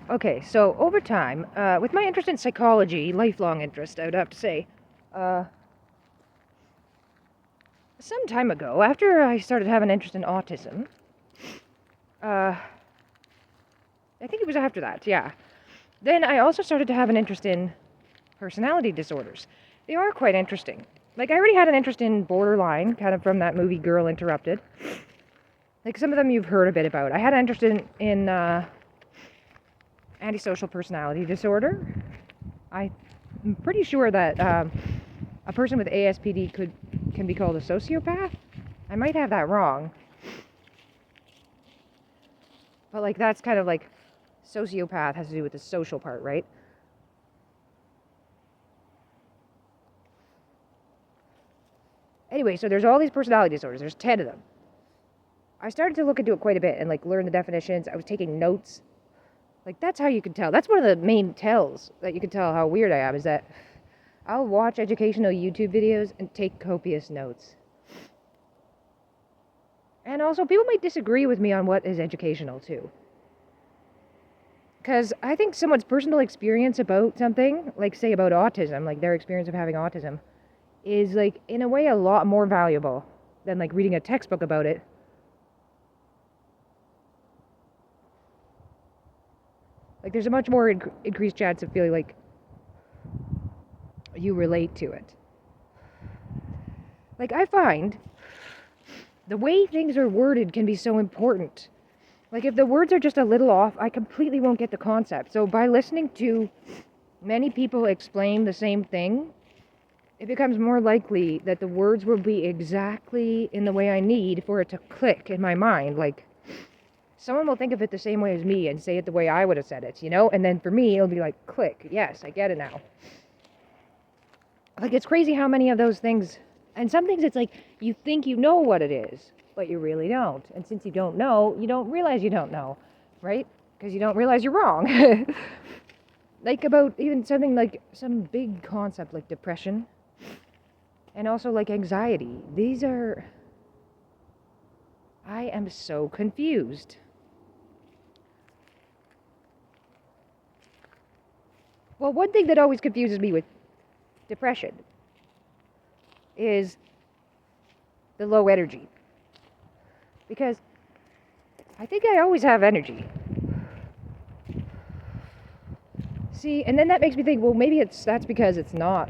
Okay, so over time, with my interest in psychology, lifelong interest, I would have to say, uh, some time ago, after I started having an interest in autism, uh, I think it was after that, yeah. Then I also started to have an interest in personality disorders. They are quite interesting. Like, I already had an interest in borderline, kind of from that movie Girl Interrupted. Like, some of them you've heard a bit about. I had an interest in antisocial personality disorder. I'm pretty sure that a person with ASPD can be called a sociopath. I might have that wrong. But, like, that's kind of like sociopath has to do with the social part, right? Anyway, so there's all these personality disorders. There's 10 of them. I started to look into it quite a bit and, like, learn the definitions. I was taking notes. Like, that's how you can tell. That's one of the main tells that you can tell how weird I am, is that I'll watch educational YouTube videos and take copious notes. And also, people might disagree with me on what is educational, too. Because I think someone's personal experience about something, like, say, about autism, like, their experience of having autism, is, like, in a way a lot more valuable than, like, reading a textbook about it. Like, there's a much more increased chance of feeling like you relate to it. Like, I find the way things are worded can be so important. Like, if the words are just a little off, I completely won't get the concept. So by listening to many people explain the same thing, it becomes more likely that the words will be exactly in the way I need for it to click in my mind. Like, someone will think of it the same way as me and say it the way I would have said it, you know? And then for me, it'll be like, click, yes, I get it now. Like, it's crazy how many of those things, and some things it's like, you think you know what it is, but you really don't. And since you don't know, you don't realize you don't know, right? Because you don't realize you're wrong. Like, about even something like some big concept like depression and also like anxiety. These are, I am so confused. Well, one thing that always confuses me with depression is the low energy. Because I think I always have energy. See, and then that makes me think, well, maybe that's because it's not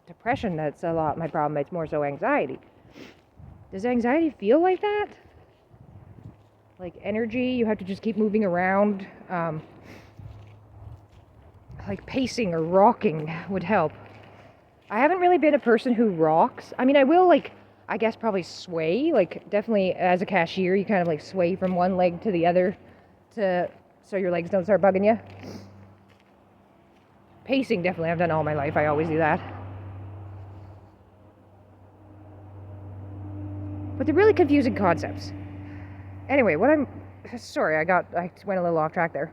depression that's a lot my problem, it's more so anxiety. Does anxiety feel like that? Like energy, you have to just keep moving around. Like pacing or rocking would help. I haven't really been a person who rocks. I mean, I will, like, I guess probably sway. Like, definitely as a cashier, you kind of like sway from one leg to the other so your legs don't start bugging you. Pacing, definitely. I've done all my life. I always do that. But they're really confusing concepts. Anyway, sorry, I went a little off track there.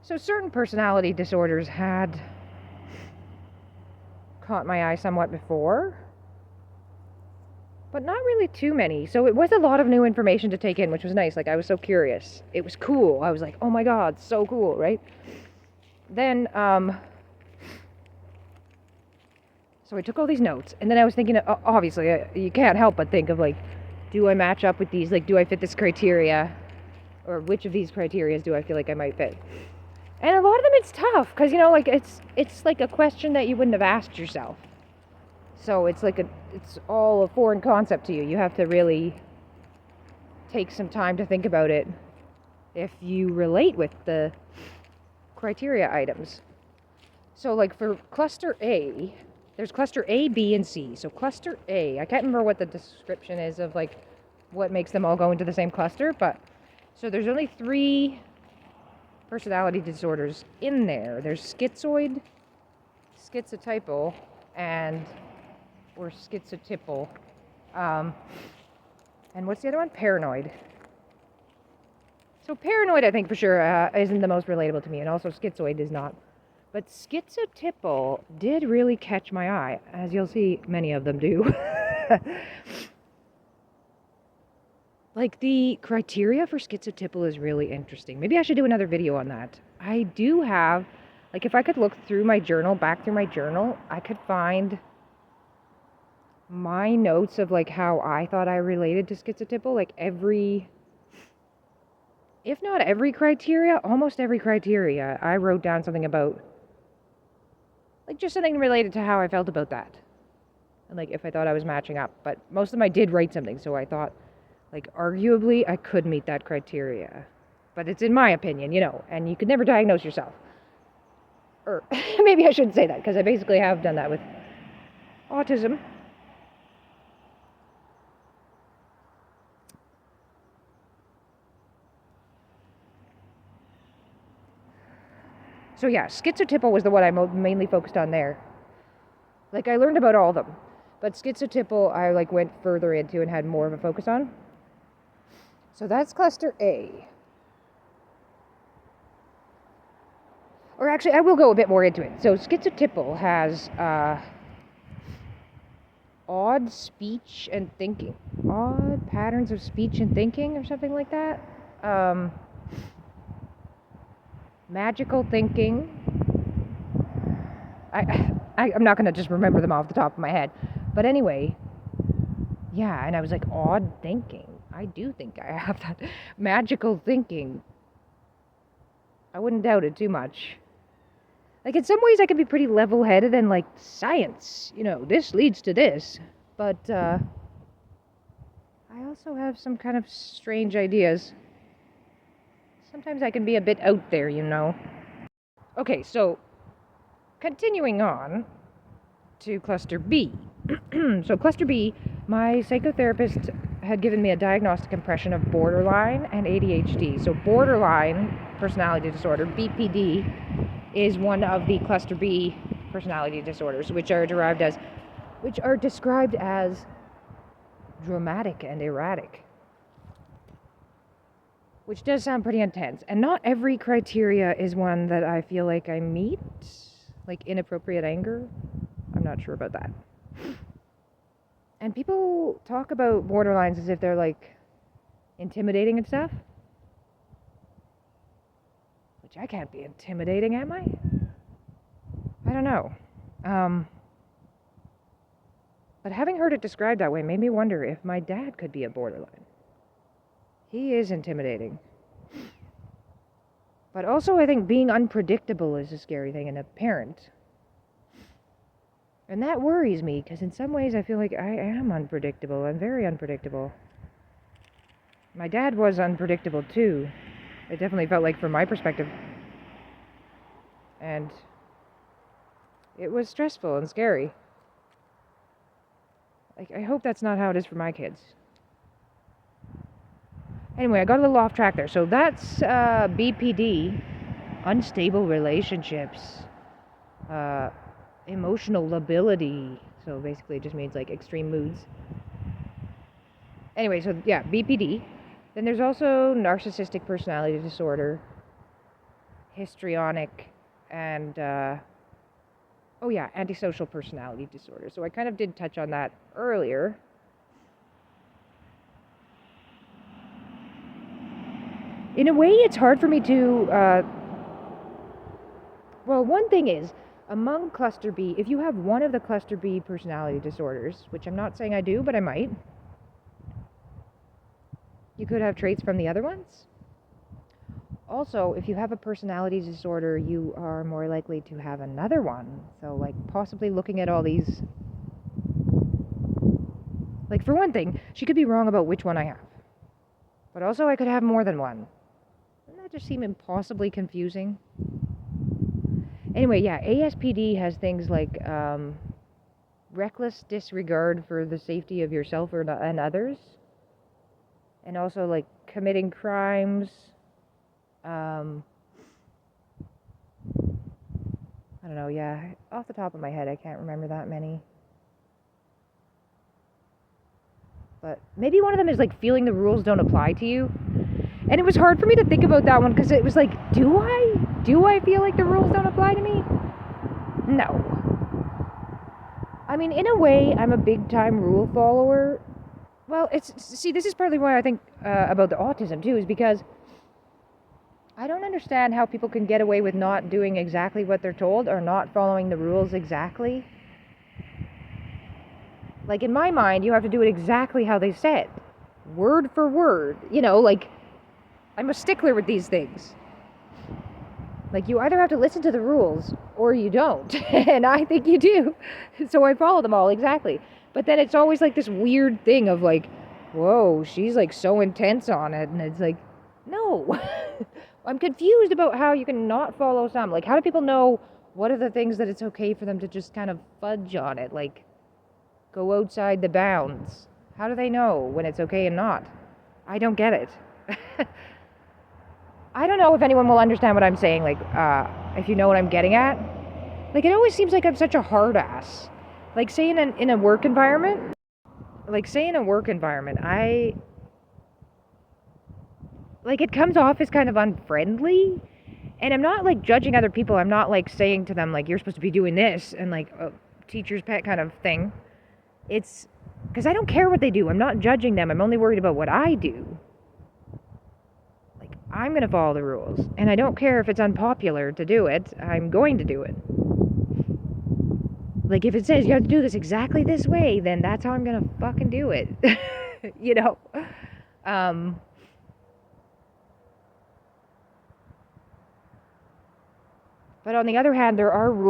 So certain personality disorders had caught my eye somewhat before, but not really too many. So it was a lot of new information to take in, which was nice. Like, I was so curious. It was cool. I was like, oh my god, so cool, right? Then, so I took all these notes, and then I was thinking, obviously, you can't help but think of, like, do I match up with these? Like, do I fit this criteria? Or which of these criteria do I feel like I might fit? And a lot of them it's tough, because, you know, like, it's like a question that you wouldn't have asked yourself. So it's like it's all a foreign concept to you. You have to really take some time to think about it if you relate with the criteria items. So, like, for cluster A, there's cluster A, B, and C. So cluster A, I can't remember what the description is of, like, what makes them all go into the same cluster, but so there's only 3 personality disorders in there. There's schizoid, schizotypal, or schizotypal. And what's the other one? Paranoid. So paranoid, I think for sure, isn't the most relatable to me, and also schizoid is not. But schizotypal did really catch my eye, as you'll see many of them do. Like, the criteria for schizotypal is really interesting. Maybe I should do another video on that. I do have, like, if I could look through my journal, back through my journal, I could find my notes of, like, how I thought I related to schizotypal. Like, if not every criteria, almost every criteria, I wrote down something about, like, just something related to how I felt about that. And, like, if I thought I was matching up. But most of them I did write something, so I thought, like, arguably, I could meet that criteria. But it's in my opinion, and you could never diagnose yourself. Or maybe I shouldn't say that, because I basically have done that with autism. So yeah, schizotypal was the one I mainly focused on there. Like, I learned about all of them, but schizotypal I, like, went further into and had more of a focus on. So that's cluster A. Or actually, I will go a bit more into it. So schizotypal has odd speech and thinking. Odd patterns of speech and thinking, or something like that. Magical thinking. I'm not going to just remember them off the top of my head. But anyway, yeah, and I was like, odd thinking. I do think I have that. Magical thinking. I wouldn't doubt it too much. Like, in some ways I can be pretty level-headed and, like, science, this leads to this. But, I also have some kind of strange ideas. Sometimes I can be a bit out there, Okay, so, continuing on to cluster B. So, cluster B, my psychotherapist had given me a diagnostic impression of borderline and ADHD. So, borderline personality disorder, BPD, is one of the cluster B personality disorders, which are described as dramatic and erratic, which does sound pretty intense. And not every criteria is one that I feel like I meet, like inappropriate anger. I'm not sure about that. And people talk about borderlines as if they're, like, intimidating and stuff. Which I can't be intimidating, am I? I don't know. But having heard it described that way made me wonder if my dad could be a borderline. He is intimidating. But also, I think being unpredictable is a scary thing in a parent. And that worries me, because in some ways I feel like I am unpredictable. I'm very unpredictable. My dad was unpredictable too. It definitely felt like, from my perspective. And it was stressful and scary. Like, I hope that's not how it is for my kids. Anyway, I got a little off track there. So that's BPD, unstable relationships, emotional lability. So basically it just means, like, extreme moods. Anyway, so yeah, BPD. Then there's also narcissistic personality disorder, histrionic, and antisocial personality disorder. So I kind of did touch on that earlier. In a way, it's hard for me to, one thing is, among cluster B, if you have one of the cluster B personality disorders, which I'm not saying I do, but I might, you could have traits from the other ones. Also, if you have a personality disorder, you are more likely to have another one. So, like, possibly looking at all these. Like, for one thing, she could be wrong about which one I have. But also, I could have more than one. Doesn't that just seem impossibly confusing? Anyway, yeah, ASPD has things like reckless disregard for the safety of yourself and others. And also, like, committing crimes. I don't know, yeah. Off the top of my head, I can't remember that many. But maybe one of them is, like, feeling the rules don't apply to you. And it was hard for me to think about that one, because it was like, do I feel like the rules don't apply to me? No. I mean, in a way, I'm a big-time rule follower. Well, this is partly why I think about the autism too is because I don't understand how people can get away with not doing exactly what they're told or not following the rules exactly. Like in my mind, you have to do it exactly how they said, word for word. You know, like I'm a stickler with these things. Like you either have to listen to the rules or you don't. And I think you do. So I follow them all exactly. But then it's always like this weird thing of like, whoa, she's like so intense on it. And it's like, no. I'm confused about how you can not follow some. Like, how do people know what are the things that it's okay for them to just kind of fudge on it? Like, go outside the bounds. How do they know when it's okay and not? I don't get it. I don't know if anyone will understand what I'm saying, like, if you know what I'm getting at. Like, it always seems like I'm such a hard ass. Like, say in a work environment, like, it comes off as kind of unfriendly. And I'm not, like, judging other people. I'm not, like, saying to them, like, you're supposed to be doing this and, like, a teacher's pet kind of thing. It's because I don't care what they do. I'm not judging them. I'm only worried about what I do. Like, I'm going to follow the rules. And I don't care if it's unpopular to do it. I'm going to do it. Like, if it says you have to do this exactly this way, then that's how I'm going to fucking do it. You know? But on the other hand, there are rules